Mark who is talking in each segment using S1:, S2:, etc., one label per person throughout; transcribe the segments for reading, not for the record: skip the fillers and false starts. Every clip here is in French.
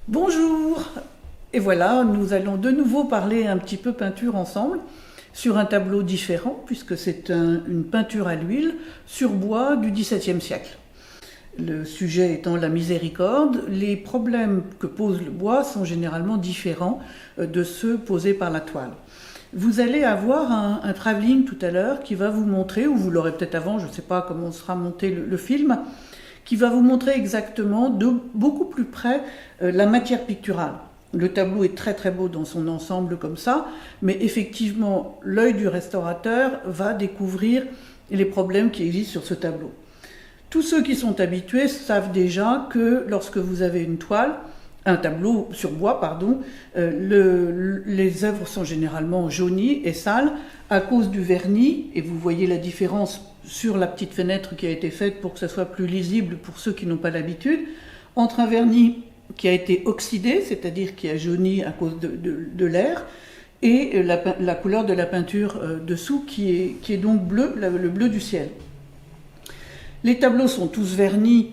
S1: Bonjour! Et voilà, nous allons de nouveau parler un petit peu peinture ensemble, sur un tableau différent, puisque c'est une peinture à l'huile sur bois du XVIIe siècle. Le sujet étant la miséricorde, les problèmes que pose le bois sont généralement différents de ceux posés par la toile. Vous allez avoir un travelling tout à l'heure qui va vous montrer, ou vous l'aurez peut-être avant, je ne sais pas comment sera monté le film, qui va vous montrer exactement de beaucoup plus près la matière picturale. Le tableau est très très beau dans son ensemble comme ça, mais effectivement l'œil du restaurateur va découvrir les problèmes qui existent sur ce tableau. Tous ceux qui sont habitués savent déjà que lorsque vous avez une toile, un tableau sur bois, pardon, les œuvres sont généralement jaunies et sales à cause du vernis, et vous voyez la différence sur la petite fenêtre qui a été faite pour que ça soit plus lisible pour ceux qui n'ont pas l'habitude, entre un vernis qui a été oxydé, c'est-à-dire qui a jauni à cause de l'air, et la couleur de la peinture dessous qui est donc bleu, le bleu du ciel. Les tableaux sont tous vernis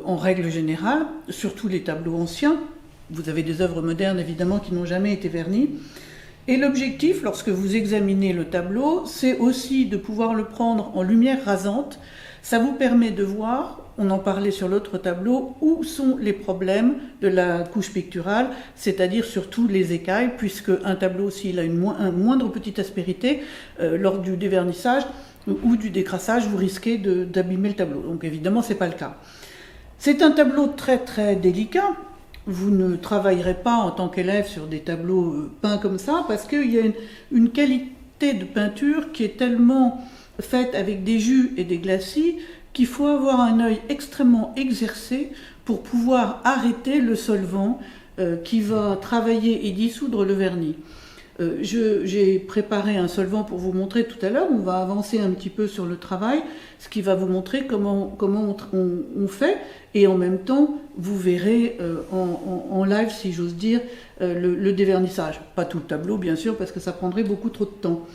S1: en règle générale, surtout les tableaux anciens. Vous avez des œuvres modernes évidemment qui n'ont jamais été vernis. Et l'objectif, lorsque vous examinez le tableau, c'est aussi de pouvoir le prendre en lumière rasante. Ça vous permet de voir, on en parlait sur l'autre tableau, où sont les problèmes de la couche picturale, c'est-à-dire surtout les écailles, puisque un tableau, s'il a une moindre petite aspérité, lors du dévernissage ou du décrassage, vous risquez d'abîmer le tableau. Donc évidemment, ce n'est pas le cas. C'est un tableau très très délicat. Vous ne travaillerez pas en tant qu'élève sur des tableaux peints comme ça, parce qu'il y a une qualité de peinture qui est tellement faite avec des jus et des glacis qu'il faut avoir un œil extrêmement exercé pour pouvoir arrêter le solvant qui va travailler et dissoudre le vernis. J'ai préparé un solvant pour vous montrer tout à l'heure. On va avancer un petit peu sur le travail, ce qui va vous montrer comment on fait, et en même temps vous verrez en live, si j'ose dire, le dévernissage. Pas tout le tableau bien sûr, parce que ça prendrait beaucoup trop de temps.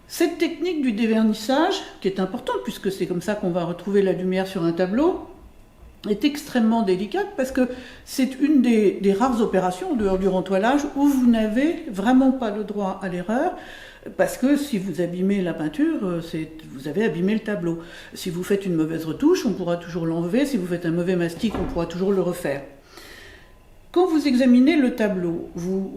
S1: Cette technique du dévernissage, qui est importante puisque c'est comme ça qu'on va retrouver la lumière sur un tableau, est extrêmement délicate parce que c'est une des rares opérations en dehors du rentoilage où vous n'avez vraiment pas le droit à l'erreur, parce que si vous abîmez la peinture, vous avez abîmé le tableau. Si vous faites une mauvaise retouche, on pourra toujours l'enlever. Si vous faites un mauvais mastic, on pourra toujours le refaire. Quand vous examinez le tableau,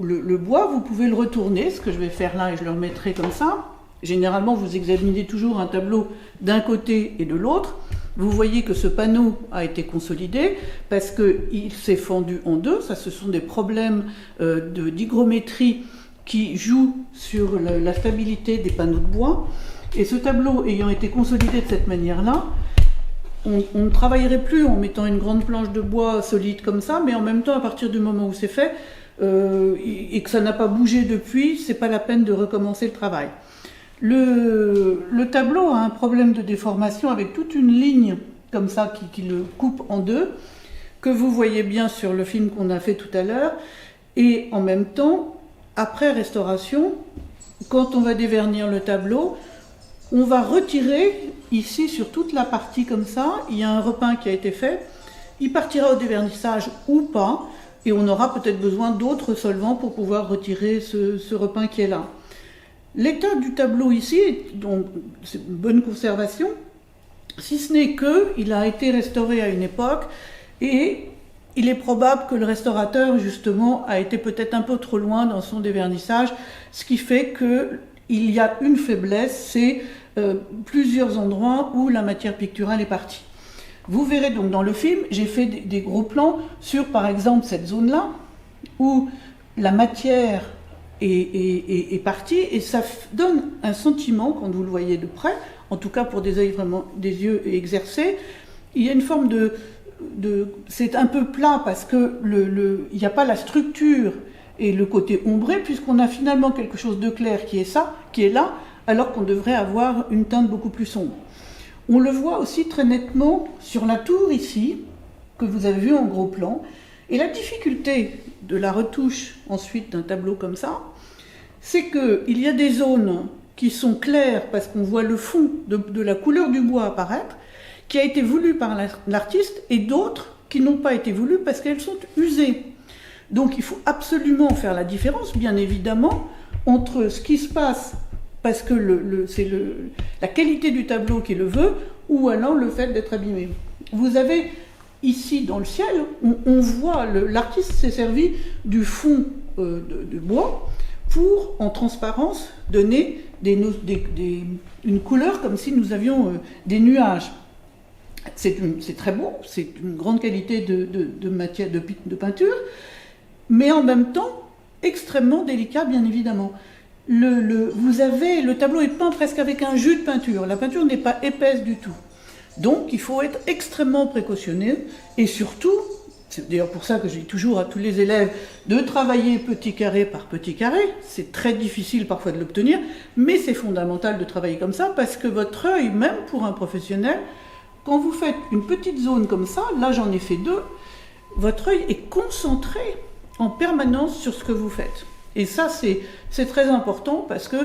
S1: le bois, vous pouvez le retourner, ce que je vais faire là et je le remettrai comme ça. Généralement, vous examinez toujours un tableau d'un côté et de l'autre. Vous voyez que ce panneau a été consolidé parce qu'il s'est fendu en deux. Ça, ce sont des problèmes d'hygrométrie qui jouent sur la stabilité des panneaux de bois. Et ce tableau ayant été consolidé de cette manière-là, on ne travaillerait plus en mettant une grande planche de bois solide comme ça, mais en même temps, à partir du moment où c'est fait, et que ça n'a pas bougé depuis, c'est pas la peine de recommencer le travail. Le tableau a un problème de déformation avec toute une ligne comme ça qui le coupe en deux, que vous voyez bien sur le film qu'on a fait tout à l'heure. Et en même temps, après restauration, quand on va dévernir le tableau, on va retirer, ici sur toute la partie comme ça, il y a un repeint qui a été fait, il partira au dévernissage ou pas, et on aura peut-être besoin d'autres solvants pour pouvoir retirer ce repeint qui est là. L'état du tableau ici, donc c'est une bonne conservation, si ce n'est qu'il a été restauré à une époque, et il est probable que le restaurateur, justement, a été peut-être un peu trop loin dans son dévernissage, ce qui fait qu'il y a une faiblesse, c'est plusieurs endroits où la matière picturale est partie. Vous verrez donc dans le film, j'ai fait des gros plans sur, par exemple, cette zone-là, où la matière est partie, et ça donne un sentiment, quand vous le voyez de près, en tout cas pour des yeux exercés, il y a une forme c'est un peu plat parce que il n'y a pas la structure et le côté ombré, puisqu'on a finalement quelque chose de clair qui est là, alors qu'on devrait avoir une teinte beaucoup plus sombre. On le voit aussi très nettement sur la tour ici, que vous avez vu en gros plan, et la difficulté de la retouche ensuite d'un tableau comme ça, c'est qu'il y a des zones qui sont claires parce qu'on voit le fond de la couleur du bois apparaître, qui a été voulu par l'artiste, et d'autres qui n'ont pas été voulues parce qu'elles sont usées. Donc il faut absolument faire la différence, bien évidemment, entre ce qui se passe parce que c'est la qualité du tableau qui le veut, ou alors le fait d'être abîmé. Vous avez ici dans le ciel, on voit, l'artiste s'est servi du fond de bois pour, en transparence, donner une couleur comme si nous avions des nuages. C'est très beau, c'est une grande qualité de matière, de peinture, mais en même temps extrêmement délicat, bien évidemment. Le tableau est peint presque avec un jus de peinture. La peinture n'est pas épaisse du tout. Donc il faut être extrêmement précautionneux, et surtout, c'est d'ailleurs pour ça que je dis toujours à tous les élèves de travailler petit carré par petit carré. C'est très difficile parfois de l'obtenir, mais c'est fondamental de travailler comme ça, parce que votre œil, même pour un professionnel, quand vous faites une petite zone comme ça, là j'en ai fait 2, votre œil est concentré en permanence sur ce que vous faites. Et ça, c'est très important, parce que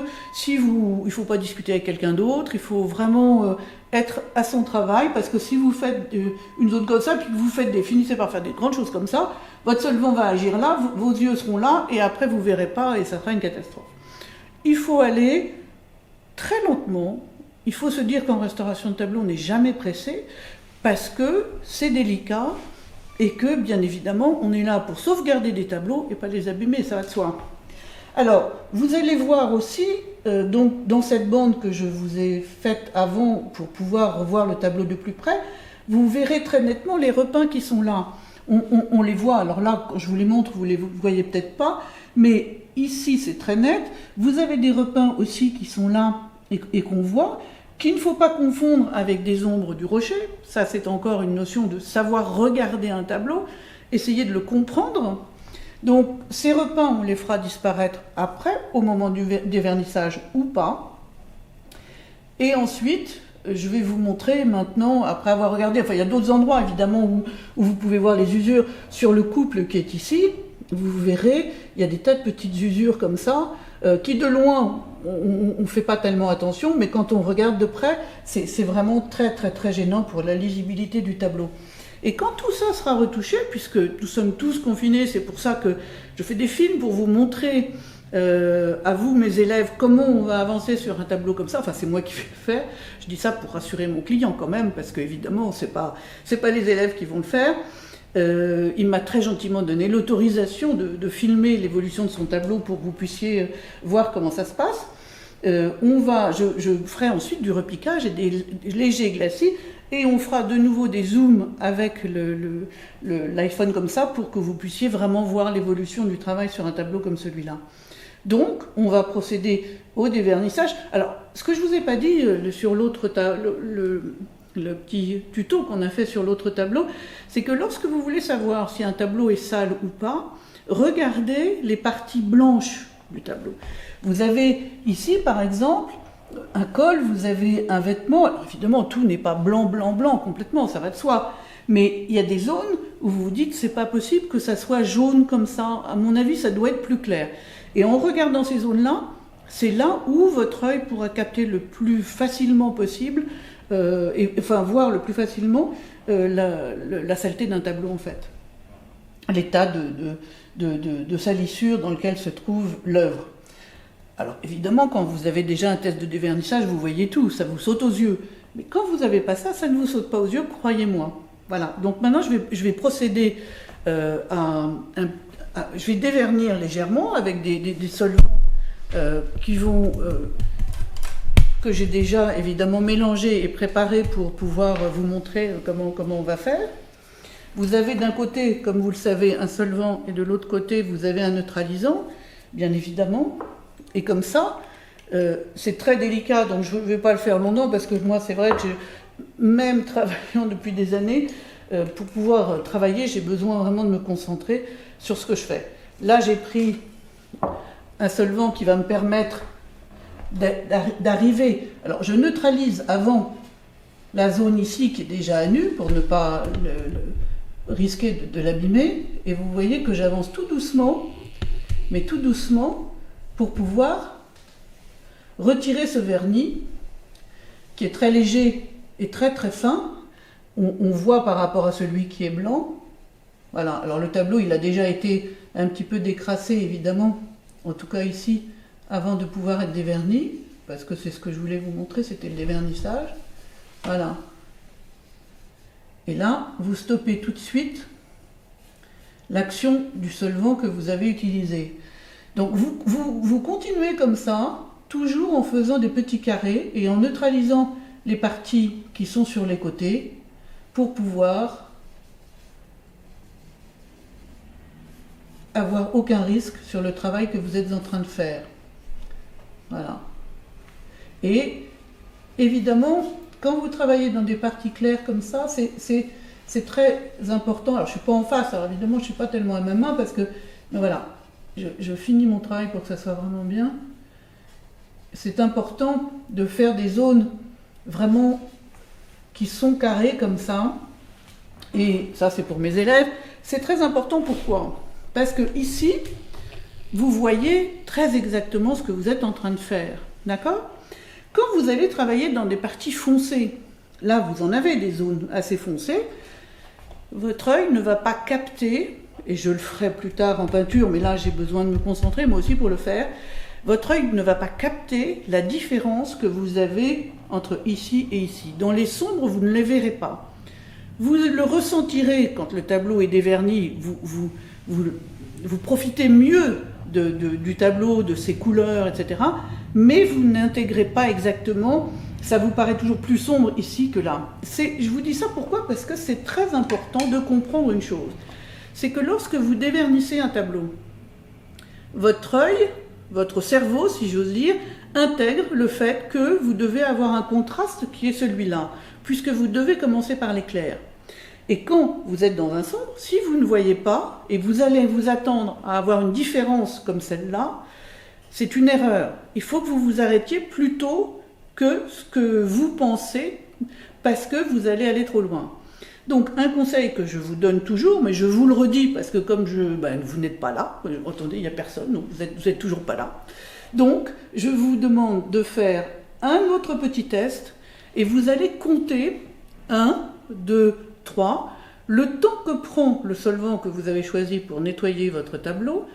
S1: il ne faut pas discuter avec quelqu'un d'autre, il faut vraiment être à son travail, parce que si vous faites une zone comme ça, puis que vous finissez par faire des grandes choses comme ça, votre solvant va agir là, vos yeux seront là, et après vous ne verrez pas, et ça sera une catastrophe. Il faut aller très lentement. Il faut se dire qu'en restauration de tableau, on n'est jamais pressé, parce que c'est délicat, et que, bien évidemment, on est là pour sauvegarder des tableaux et pas les abîmer, ça va de soi. Alors, vous allez voir aussi, donc, dans cette bande que je vous ai faite avant pour pouvoir revoir le tableau de plus près, vous verrez très nettement les repeints qui sont là. On les voit, alors là, quand je vous les montre, vous ne les voyez peut-être pas, mais ici, c'est très net. Vous avez des repeints aussi qui sont là et qu'on voit, qu'il ne faut pas confondre avec des ombres du rocher. Ça, c'est encore une notion de savoir regarder un tableau, essayer de le comprendre. Donc, ces repeints, on les fera disparaître après, au moment du dévernissage ou pas. Et ensuite, je vais vous montrer maintenant, après avoir regardé, enfin, il y a d'autres endroits, évidemment, où vous pouvez voir les usures sur le couple qui est ici. Vous verrez, il y a des tas de petites usures comme ça, qui de loin, on ne fait pas tellement attention, mais quand on regarde de près, c'est vraiment très très très gênant pour la lisibilité du tableau. Et quand tout ça sera retouché, puisque nous sommes tous confinés, c'est pour ça que je fais des films pour vous montrer à vous, mes élèves, comment on va avancer sur un tableau comme ça. Enfin, c'est moi qui vais le faire. Je dis ça pour rassurer mon client quand même, parce qu'évidemment, c'est pas les élèves qui vont le faire. Il m'a très gentiment donné l'autorisation de filmer l'évolution de son tableau pour que vous puissiez voir comment ça se passe. Je ferai ensuite du repiquage et des légers glacis, et on fera de nouveau des zooms avec l'iPhone comme ça pour que vous puissiez vraiment voir l'évolution du travail sur un tableau comme celui-là. Donc, on va procéder au dévernissage. Alors, ce que je ne vous ai pas dit sur l'autre le petit tuto qu'on a fait sur l'autre tableau, c'est que lorsque vous voulez savoir si un tableau est sale ou pas, regardez les parties blanches du tableau. Vous avez ici, par exemple, un col, vous avez un vêtement. Alors évidemment, tout n'est pas blanc, blanc, blanc complètement, ça va de soi. Mais il y a des zones où vous vous dites c'est pas possible que ça soit jaune comme ça, à mon avis ça doit être plus clair. Et en regardant ces zones-là, c'est là où votre œil pourra capter le plus facilement possible, voir le plus facilement la saleté d'un tableau en fait. L'état de salissure dans lequel se trouve l'œuvre. Alors évidemment, quand vous avez déjà un test de dévernissage, vous voyez tout, ça vous saute aux yeux. Mais quand vous n'avez pas ça, ça ne vous saute pas aux yeux, croyez-moi. Voilà, donc maintenant je vais procéder je vais dévernir légèrement avec des solvants que j'ai déjà évidemment mélangés et préparés pour pouvoir vous montrer comment on va faire. Vous avez d'un côté, comme vous le savez, un solvant et de l'autre côté, vous avez un neutralisant, bien évidemment. Et comme ça, c'est très délicat, donc je ne vais pas le faire longtemps parce que moi, c'est vrai que même travaillant depuis des années, pour pouvoir travailler, j'ai besoin vraiment de me concentrer sur ce que je fais. Là, j'ai pris un solvant qui va me permettre d'arriver. Alors, je neutralise avant la zone ici qui est déjà à nu pour ne pas risquer de l'abîmer. Et vous voyez que j'avance tout doucement, mais tout doucement, pour pouvoir retirer ce vernis qui est très léger et très très fin. On voit par rapport à celui qui est blanc. Voilà, alors le tableau il a déjà été un petit peu décrassé évidemment, en tout cas ici, avant de pouvoir être déverni, parce que c'est ce que je voulais vous montrer, c'était le dévernissage. Voilà. Et là, vous stoppez tout de suite l'action du solvant que vous avez utilisé. Donc vous continuez comme ça, toujours en faisant des petits carrés et en neutralisant les parties qui sont sur les côtés pour pouvoir avoir aucun risque sur le travail que vous êtes en train de faire. Voilà. Et évidemment, quand vous travaillez dans des parties claires comme ça, c'est très important. Alors je ne suis pas en face, alors évidemment je ne suis pas tellement à ma main parce que, mais voilà, je finis mon travail pour que ça soit vraiment bien. C'est important de faire des zones vraiment qui sont carrées comme ça. Et ça c'est pour mes élèves. C'est très important, pourquoi ? Parce que ici, vous voyez très exactement ce que vous êtes en train de faire. D'accord ? Quand vous allez travailler dans des parties foncées, là vous en avez des zones assez foncées, votre œil ne va pas capter, et je le ferai plus tard en peinture, mais là j'ai besoin de me concentrer moi aussi pour le faire, votre œil ne va pas capter la différence que vous avez entre ici et ici. Dans les sombres, vous ne les verrez pas. Vous le ressentirez quand le tableau est déverni, vous profitez mieux du tableau, de ses couleurs, etc. Mais vous n'intégrez pas exactement, ça vous paraît toujours plus sombre ici que là. Je vous dis ça pourquoi ? Parce que c'est très important de comprendre une chose. C'est que lorsque vous dévernissez un tableau, votre œil, votre cerveau, si j'ose dire, intègre le fait que vous devez avoir un contraste qui est celui-là, puisque vous devez commencer par l'éclair. Et quand vous êtes dans un sombre, si vous ne voyez pas, et vous allez vous attendre à avoir une différence comme celle-là, c'est une erreur. Il faut que vous vous arrêtiez plus tôt que ce que vous pensez, parce que vous allez aller trop loin. Donc un conseil que je vous donne toujours, mais je vous le redis, parce que comme vous n'êtes pas là, attendez, il n'y a personne, donc vous êtes toujours pas là. Donc je vous demande de faire un autre petit test, et vous allez compter 1, 2, 3, le temps que prend le solvant que vous avez choisi pour nettoyer votre tableau,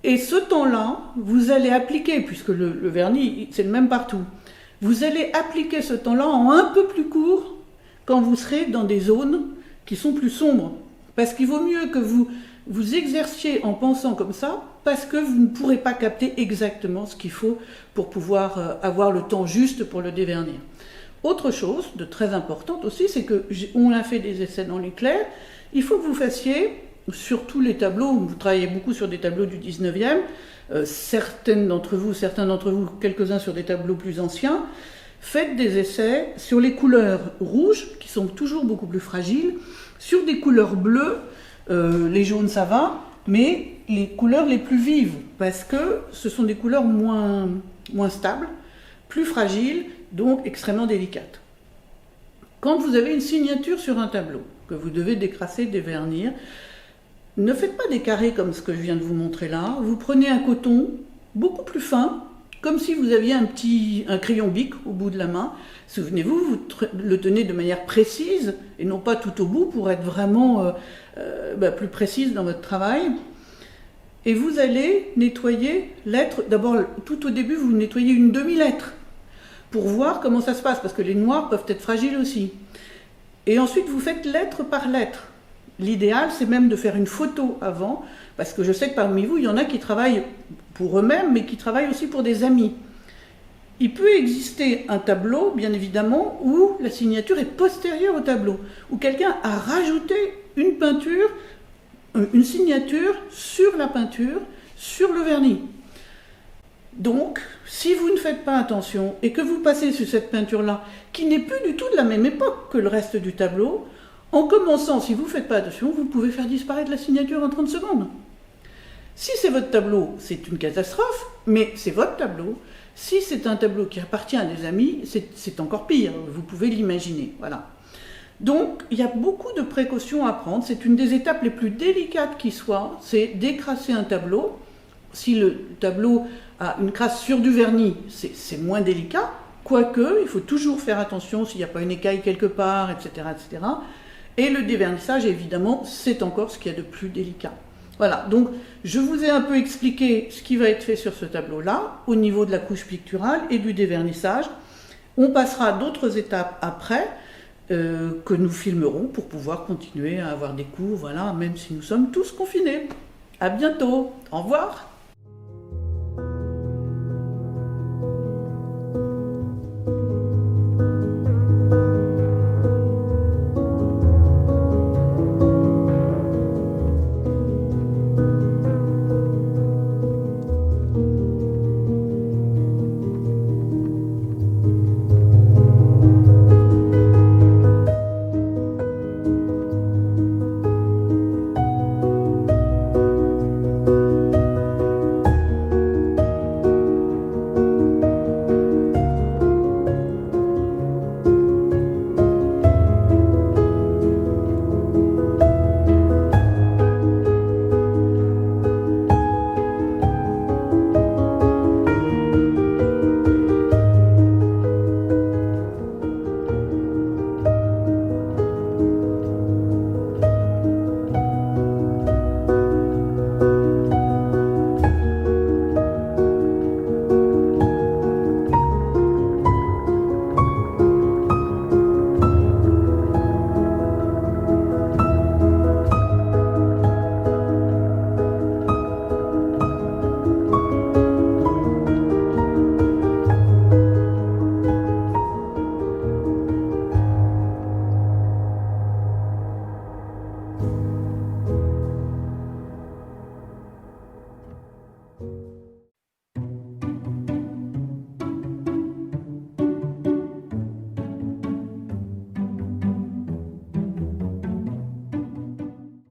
S1: et ce temps-là, vous allez appliquer, puisque le vernis, c'est le même partout, vous allez appliquer ce temps-là en un peu plus court quand vous serez dans des zones qui sont plus sombres. Parce qu'il vaut mieux que vous exerciez en pensant comme ça, parce que vous ne pourrez pas capter exactement ce qu'il faut pour pouvoir avoir le temps juste pour le dévernir. Autre chose de très importante aussi, c'est qu'on a fait des essais dans l'éclair. Il faut que vous fassiez, sur tous les tableaux, vous travaillez beaucoup sur des tableaux du 19e, certains d'entre vous, quelques-uns sur des tableaux plus anciens, faites des essais sur les couleurs rouges, qui sont toujours beaucoup plus fragiles, sur des couleurs bleues, les jaunes ça va, mais les couleurs les plus vives, parce que ce sont des couleurs moins stables, plus fragiles, donc extrêmement délicates. Quand vous avez une signature sur un tableau, que vous devez décrasser, dévernir. Ne faites pas des carrés comme ce que je viens de vous montrer là. Vous prenez un coton beaucoup plus fin, comme si vous aviez un crayon Bic au bout de la main. Souvenez-vous, vous le tenez de manière précise et non pas tout au bout pour être vraiment plus précise dans votre travail. Et vous allez nettoyer lettre. D'abord, tout au début, vous nettoyez une demi-lettre pour voir comment ça se passe, parce que les noirs peuvent être fragiles aussi. Et ensuite, vous faites lettre par lettre. L'idéal, c'est même de faire une photo avant, parce que je sais que parmi vous, il y en a qui travaillent pour eux-mêmes, mais qui travaillent aussi pour des amis. Il peut exister un tableau, bien évidemment, où la signature est postérieure au tableau, où quelqu'un a rajouté une peinture, une signature sur la peinture, sur le vernis. Donc, si vous ne faites pas attention et que vous passez sur cette peinture-là, qui n'est plus du tout de la même époque que le reste du tableau, en commençant, si vous ne faites pas attention, vous pouvez faire disparaître la signature en 30 secondes. Si c'est votre tableau, c'est une catastrophe, mais c'est votre tableau. Si c'est un tableau qui appartient à des amis, c'est encore pire, vous pouvez l'imaginer. Voilà. Donc, il y a beaucoup de précautions à prendre. C'est une des étapes les plus délicates qui soit, c'est décrasser un tableau. Si le tableau a une crasse sur du vernis, c'est moins délicat, quoique, il faut toujours faire attention s'il n'y a pas une écaille quelque part, etc., etc. Et le dévernissage, évidemment, c'est encore ce qu'il y a de plus délicat. Voilà, donc je vous ai un peu expliqué ce qui va être fait sur ce tableau-là, au niveau de la couche picturale et du dévernissage. On passera à d'autres étapes après, que nous filmerons pour pouvoir continuer à avoir des cours, voilà, même si nous sommes tous confinés. À bientôt, au revoir.